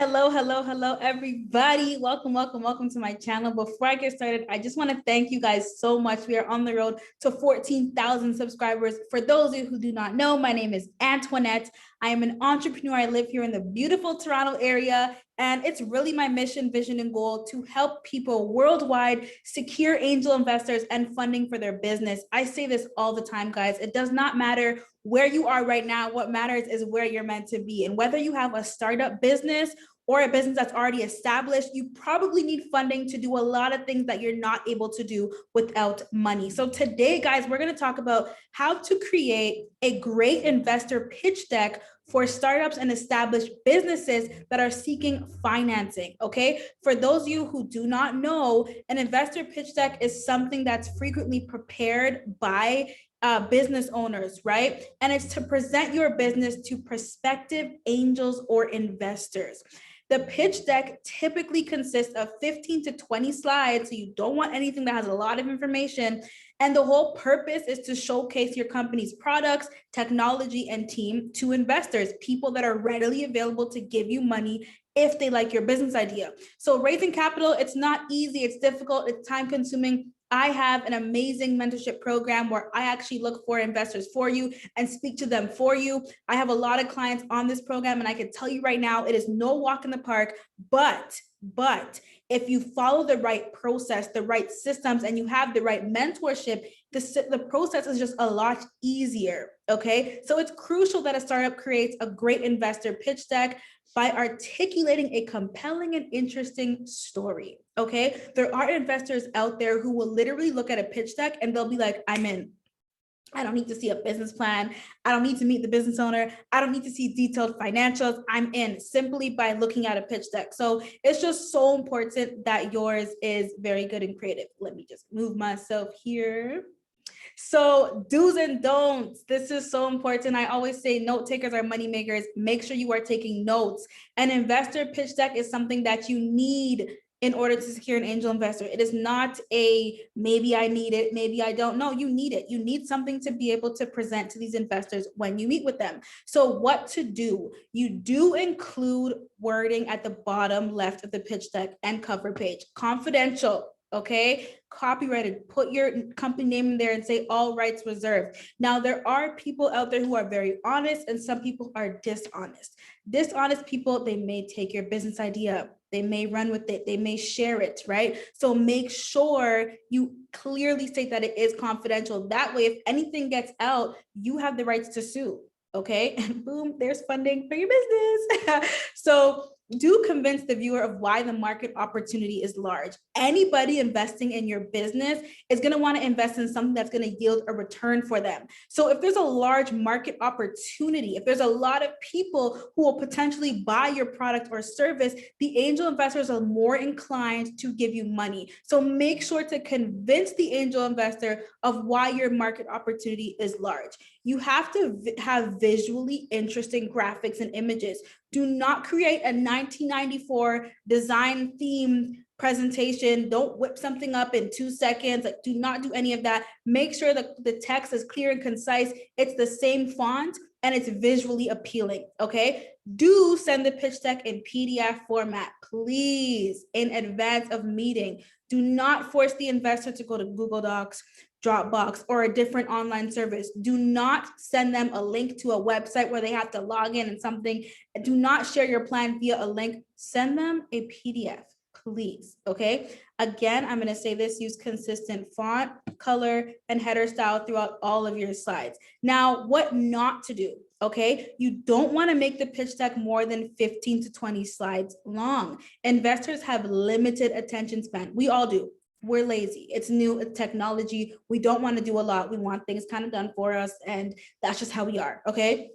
Hello, hello, hello, everybody. Welcome to my channel. Before I get started, I just want to thank you guys so much. We are on the road to 14,000 subscribers. For those of you who do not know, my name is Antoinette. I am an entrepreneur. I live here in the beautiful Toronto area, and it's really my mission, vision, and goal to help people worldwide secure angel investors and funding for their business. I say this all the time, guys. It does not matter where you are right now. What matters is where you're meant to be. And whether you have a startup business or a business that's already established, you probably need funding to do a lot of things that you're not able to do without money. So today, guys, we're going to talk about how to create a great investor pitch deck for startups and established businesses that are seeking financing, okay? For those of you who do not know, an investor pitch deck is something that's frequently prepared by business owners, right? And it's to present your business to prospective angels or investors. The pitch deck typically consists of 15 to 20 slides, so you don't want anything that has a lot of information. And the whole purpose is to showcase your company's products, technology, and team to investors, people that are readily available to give you money if they like your business idea. So raising capital, it's not easy, it's difficult, it's time consuming. I have an amazing mentorship program where I actually look for investors for you and speak to them for you. I have a lot of clients on this program, and I can tell you right now, it is no walk in the park, but if you follow the right process, the right systems, and you have the right mentorship, the process is just a lot easier, okay? So it's crucial that a startup creates a great investor pitch deck by articulating a compelling and interesting story, okay? There are investors out there who will literally look at a pitch deck and they'll be like, I'm in. I don't need to see a business plan. I don't need to meet the business owner. I don't need to see detailed financials. I'm in simply by looking at a pitch deck. So it's just so important that yours is very good and creative. Let me just move myself here. So do's and don'ts. This is so important. I always say note takers are money makers. Make sure you are taking notes. An investor pitch deck is something that you need in order to secure an angel investor. It is not a maybe I need it, maybe I don't. No, you need it. You need something to be able to present to these investors when you meet with them. So what to do? You do include wording at the bottom left of the pitch deck and cover page. Confidential. Okay, copyrighted, put your company name in there and say all rights reserved. Now, there are people out there who are very honest and some people are dishonest. Dishonest people, they may take your business idea, they may run with it, they may share it, right? So make sure you clearly state that it is confidential. That way, if anything gets out, you have the rights to sue, okay? And boom, there's funding for your business. So do convince the viewer of why the market opportunity is large. Anybody investing in your business is going to want to invest in something that's going to yield a return for them. So if there's a large market opportunity, if there's a lot of people who will potentially buy your product or service, the angel investors are more inclined to give you money. So make sure to convince the angel investor of why your market opportunity is large. You have to have visually interesting graphics and images. Do not create a 1994 design themed presentation. Don't whip something up in 2 seconds. Like, do not do any of that. Make sure that the text is clear and concise. It's the same font and it's visually appealing, okay? Do send the pitch deck in PDF format, please, in advance of meeting. Do not force the investor to go to Google Docs, Dropbox, or a different online service. Do not send them a link to a website where they have to log in and something. Do not share your plan via a link. Send them a PDF, please, okay? Again, I'm gonna say this, use consistent font, color, and header style throughout all of your slides. Now, what not to do, okay? You don't wanna make the pitch deck more than 15 to 20 slides long. Investors have limited attention span. We all do. We're lazy. It's new, it's technology. We don't want to do a lot. We want things kind of done for us, and that's just how we are, okay?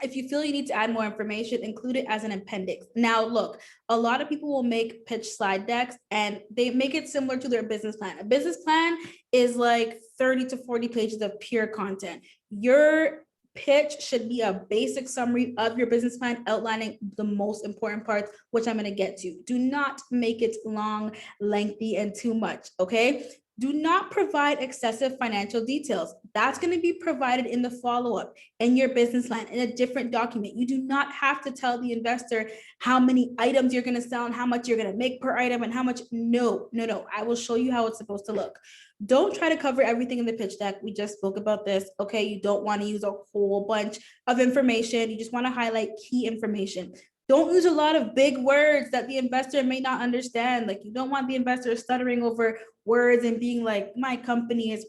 If you feel you need to add more information, include it as an appendix. Now, look, a lot of people will make pitch slide decks and they make it similar to their business plan. A business plan is like 30 to 40 pages of pure content. Your pitch should be a basic summary of your business plan outlining the most important parts, which I'm going to get to. Do not make it long, lengthy, and too much, okay? Do not provide excessive financial details. That's going to be provided in the follow-up in your business line in a different document. You do not have to tell the investor how many items you're going to sell and how much you're going to make per item and how much. No. I will show you how it's supposed to look. Don't try to cover everything in the pitch deck. We just spoke about this. Okay, you don't want to use a whole bunch of information. You just want to highlight key information. Don't use a lot of big words that the investor may not understand. Like, you don't want the investor stuttering over words and being like, my company is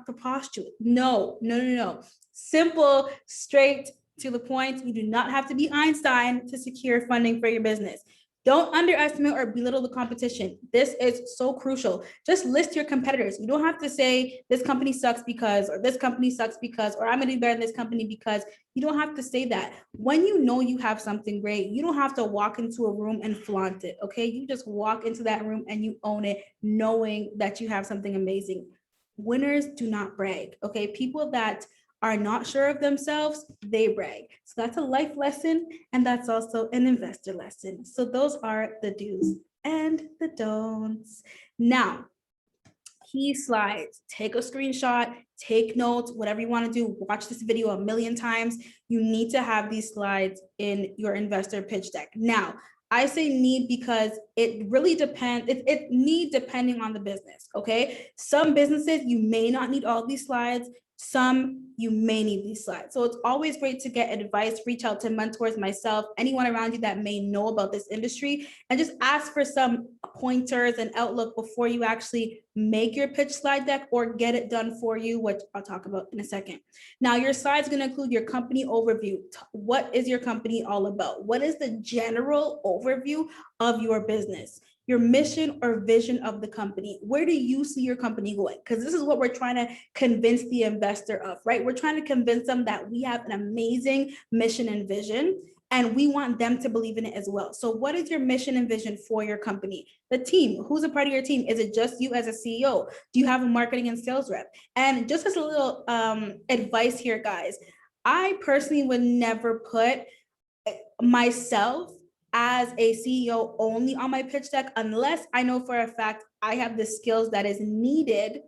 preposterous. No. Simple, straight to the point. You do not have to be Einstein to secure funding for your business. Don't underestimate or belittle the competition. This is so crucial. Just list your competitors. You don't have to say this company sucks because, or this company sucks because, or I'm going to be better than this company because. You don't have to say that. When you know you have something great, you don't have to walk into a room and flaunt it, okay? You just walk into that room and you own it, knowing that you have something amazing. Winners do not brag, okay? People that are not sure of themselves, they brag. So that's a life lesson, and that's also an investor lesson. So those are the do's and the don'ts. Now, key slides. Take a screenshot, take notes, whatever you want to do. Watch this video a million times. You need to have these slides in your investor pitch deck. Now, I say need because it really depends. It need depending on the business, okay? Some businesses, you may not need all these slides. Some you may need these slides. So it's always great to get advice, reach out to mentors, myself, anyone around you that may know about this industry, and just ask for some pointers and outlook before you actually make your pitch slide deck or get it done for you, which I'll talk about in a second. Now, your slide's going to include your company overview. What is your company all about? What is the general overview of your business? Your mission or vision of the company. Where do you see your company going? Because this is what we're trying to convince the investor of, right? We're trying to convince them that we have an amazing mission and vision, and we want them to believe in it as well. So what is your mission and vision for your company? The team, who's a part of your team? Is it just you as a CEO? Do you have a marketing and sales rep? And just as a little advice here, guys, I personally would never put myself as a CEO only on my pitch deck unless I know for a fact I have the skills that is needed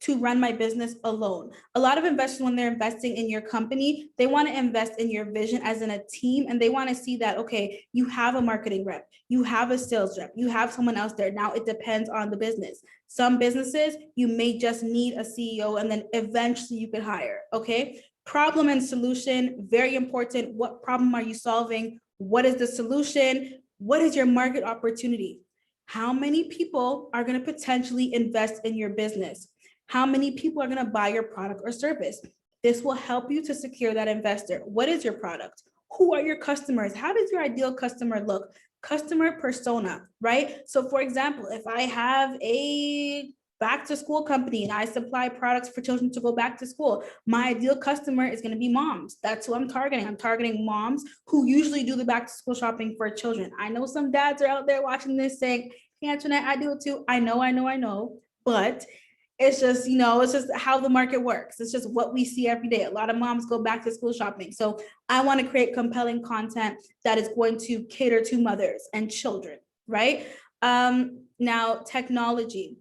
to run my business alone. A lot of investors, when they're investing in your company, they want to invest in your vision as in a team, and they want to see that, okay, you have a marketing rep, you have a sales rep, you have someone else there. Now it depends on the business. Some businesses, you may just need a CEO and then eventually you could hire, okay? Problem and solution, very important. What problem are you solving? What is the solution? What is your market opportunity? How many people are going to potentially invest in your business? How many people are going to buy your product or service? This will help you to secure that investor. What is your product? Who are your customers? How does your ideal customer look? Customer persona, right? So for example, if I have a back to school company and I supply products for children to go back to school, my ideal customer is going to be moms. That's who I'm targeting. I'm targeting moms who usually do the back to school shopping for children. I know some dads are out there watching this saying, hey, Antoinette, I do it too. I know, but it's just, it's just how the market works. It's just what we see every day. A lot of moms go back to school shopping. So I want to create compelling content that is going to cater to mothers and children, right? Now, technology.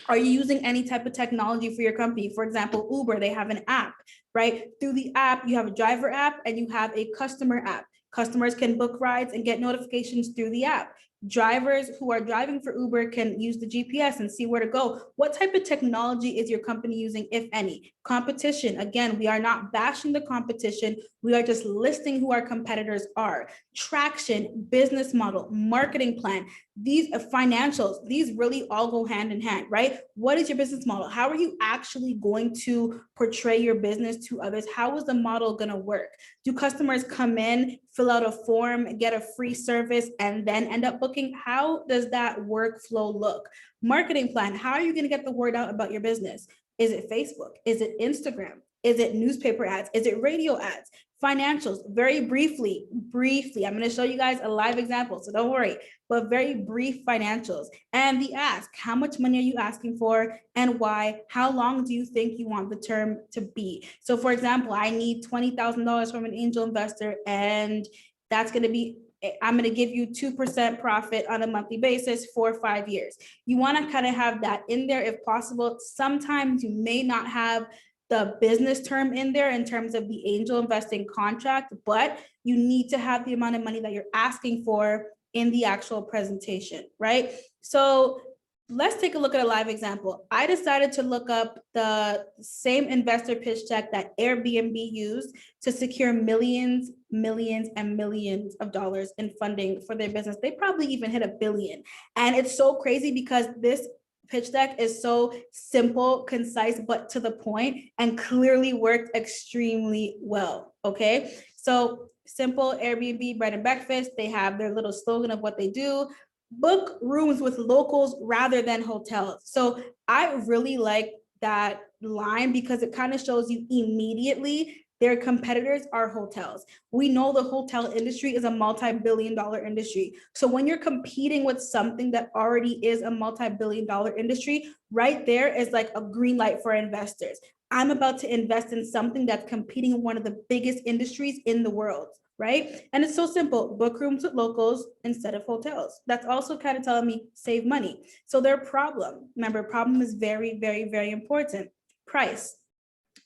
Are you using any type of technology for your company? For example, Uber, they have an app, right? Through the app, you have a driver app and you have a customer app. Customers can book rides and get notifications through the app. Drivers who are driving for Uber can use the GPS and see where to go. What type of technology is your company using, if any? Competition. Again, we are not bashing the competition. We are just listing who our competitors are. Traction, business model, marketing plan, these financials, these really all go hand in hand, right? What is your business model? How are you actually going to portray your business to others? How is the model going to work? Do customers come in, fill out a form, get a free service, and then end up booking? How does that workflow look? Marketing plan. How are you going to get the word out about your business? Is it Facebook? Is it Instagram? Is it newspaper ads? Is it radio ads? Financials, very briefly, I'm going to show you guys a live example, so don't worry, but very brief financials. And the ask, how much money are you asking for and why? How long do you think you want the term to be? So for example, I need $20,000 from an angel investor, and that's going to be I'm going to give you 2% profit on a monthly basis for 5 years. You want to kind of have that in there if possible. Sometimes you may not have the business term in there in terms of the angel investing contract, but you need to have the amount of money that you're asking for in the actual presentation, right? So let's take a look at a live example. I decided to look up the same investor pitch deck that Airbnb used to secure millions, millions, and millions of dollars in funding for their business. They probably even hit $1 billion. And it's so crazy because this pitch deck is so simple, concise, but to the point, and clearly worked extremely well, okay? So simple Airbnb bread and breakfast. They have their little slogan of what they do. Book rooms with locals rather than hotels. So I really like that line because it kind of shows you immediately their competitors are hotels. We know the hotel industry is a multi-billion-dollar industry. So when you're competing with something that already is a multi-billion-dollar industry, right there is like a green light for investors. I'm about to invest in something that's competing in one of the biggest industries in the world, right? And it's so simple, book rooms with locals instead of hotels. That's also kind of telling me save money. So their problem, remember, problem is very, very, very important. Price.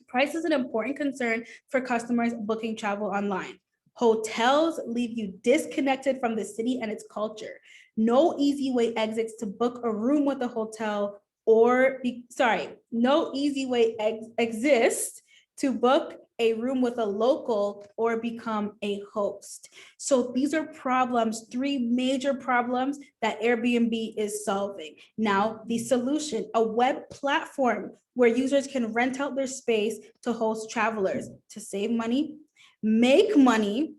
Price is an important concern for customers booking travel online. Hotels leave you disconnected from the city and its culture. No easy way exits to book a room with a hotel no easy way exists to book a room with a local or become a host. So these are problems, 3 major problems that Airbnb is solving. Now, the solution, a web platform where users can rent out their space to host travelers to save money, make money,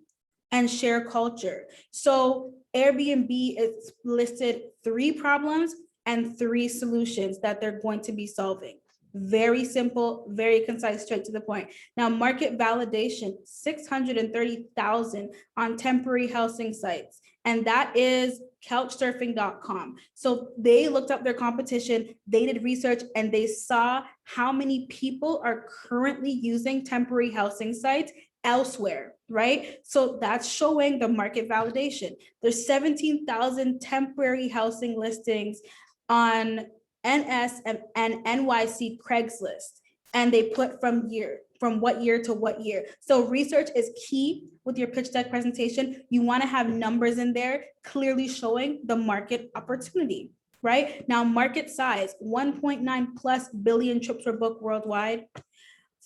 and share culture. So Airbnb is listed 3 problems and 3 solutions that they're going to be solving. Very simple, very concise, straight to the point. Now, market validation, 630,000 on temporary housing sites. And that is couchsurfing.com. So they looked up their competition, they did research, and they saw how many people are currently using temporary housing sites elsewhere, right? So that's showing the market validation. There's 17,000 temporary housing listings on NS and NYC Craigslist, and they put from what year to what year. So research is key with your pitch deck presentation. You want to have numbers in there clearly showing the market opportunity, right? Now, market size, 1.9 plus billion trips were booked worldwide,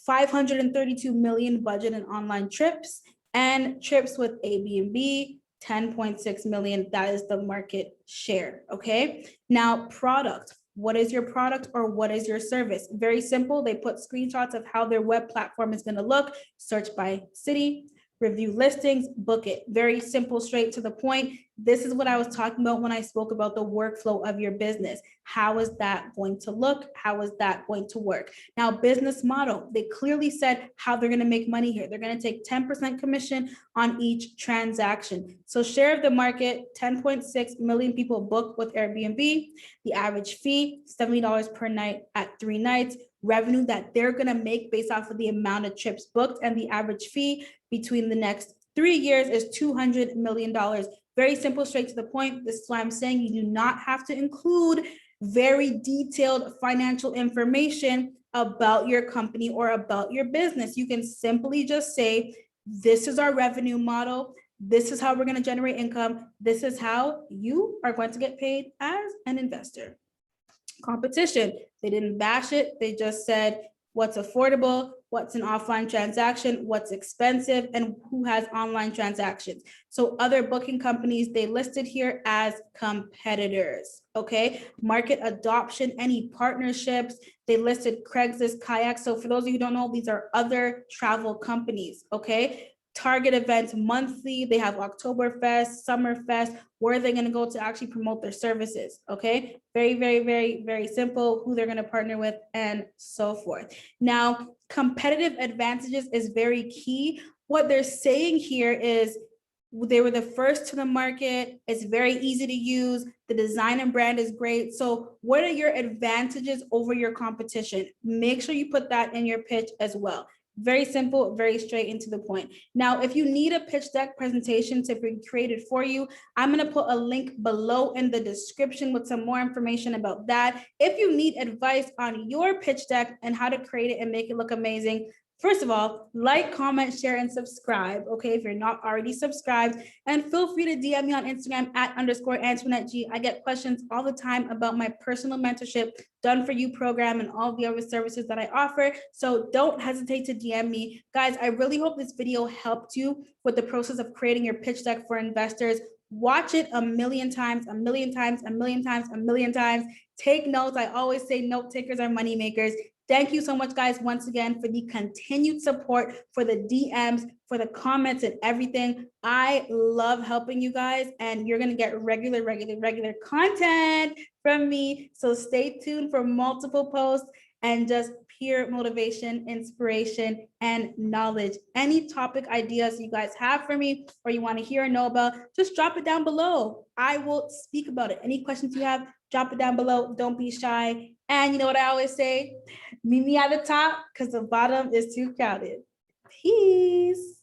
532 million budget in online trips, and trips with Airbnb, 10.6 million. That is the market share, okay? Now, product. What is your product or what is your service? Very simple. They put screenshots of how their web platform is going to look. Search by city, review listings, book it. Very simple, straight to the point. This is what I was talking about when I spoke about the workflow of your business. How is that going to look? How is that going to work? Now, business model, they clearly said how they're going to make money here. They're going to take 10% commission on each transaction. So share of the market, 10.6 million people booked with Airbnb. The average fee, $70 per night at 3 nights. Revenue that they're going to make based off of the amount of trips booked, and the average fee between the next 3 years is $200 million. Very simple, straight to the point. This is why I'm saying you do not have to include very detailed financial information about your company or about your business. You can simply just say, this is our revenue model. This is how we're going to generate income. This is how you are going to get paid as an investor. Competition, they didn't bash it. They just said what's affordable, what's an offline transaction, what's expensive, and who has online transactions. So other booking companies, they listed here as competitors, okay? Market adoption, any partnerships, they listed Craigslist, Kayak. So for those of you who don't know, these are other travel companies, okay? Target events monthly, they have Oktoberfest, Summerfest, where they're going to go to actually promote their services, okay? Very, very, very, very simple, who they're going to partner with and so forth. Now, competitive advantages is very key. What they're saying here is they were the first to the market. It's very easy to use. The design and brand is great. So what are your advantages over your competition? Make sure you put that in your pitch as well. Very simple, very straight into the point. Now, if you need a pitch deck presentation to be created for you, I'm going to put a link below in the description with some more information about that. If you need advice on your pitch deck and how to create it and make it look amazing, first of all, like, comment, share, and subscribe, okay, if you're not already subscribed. And feel free to DM me on Instagram @_Antoinette G. I get questions all the time about my personal mentorship, done for you program, and all the other services that I offer. So don't hesitate to DM me. Guys, I really hope this video helped you with the process of creating your pitch deck for investors. Watch it a million times, a million times, a million times, a million times. Take notes. I always say note takers are money makers. Thank you so much, guys, once again, for the continued support, for the DMs, for the comments and everything. I love helping you guys, and you're going to get regular content from me. So stay tuned for multiple posts and just pure motivation, inspiration, and knowledge. Any topic ideas you guys have for me or you want to hear or know about, just drop it down below. I will speak about it. Any questions you have, drop it down below. Don't be shy. And you know what I always say? Meet me at the top because the bottom is too crowded. Peace.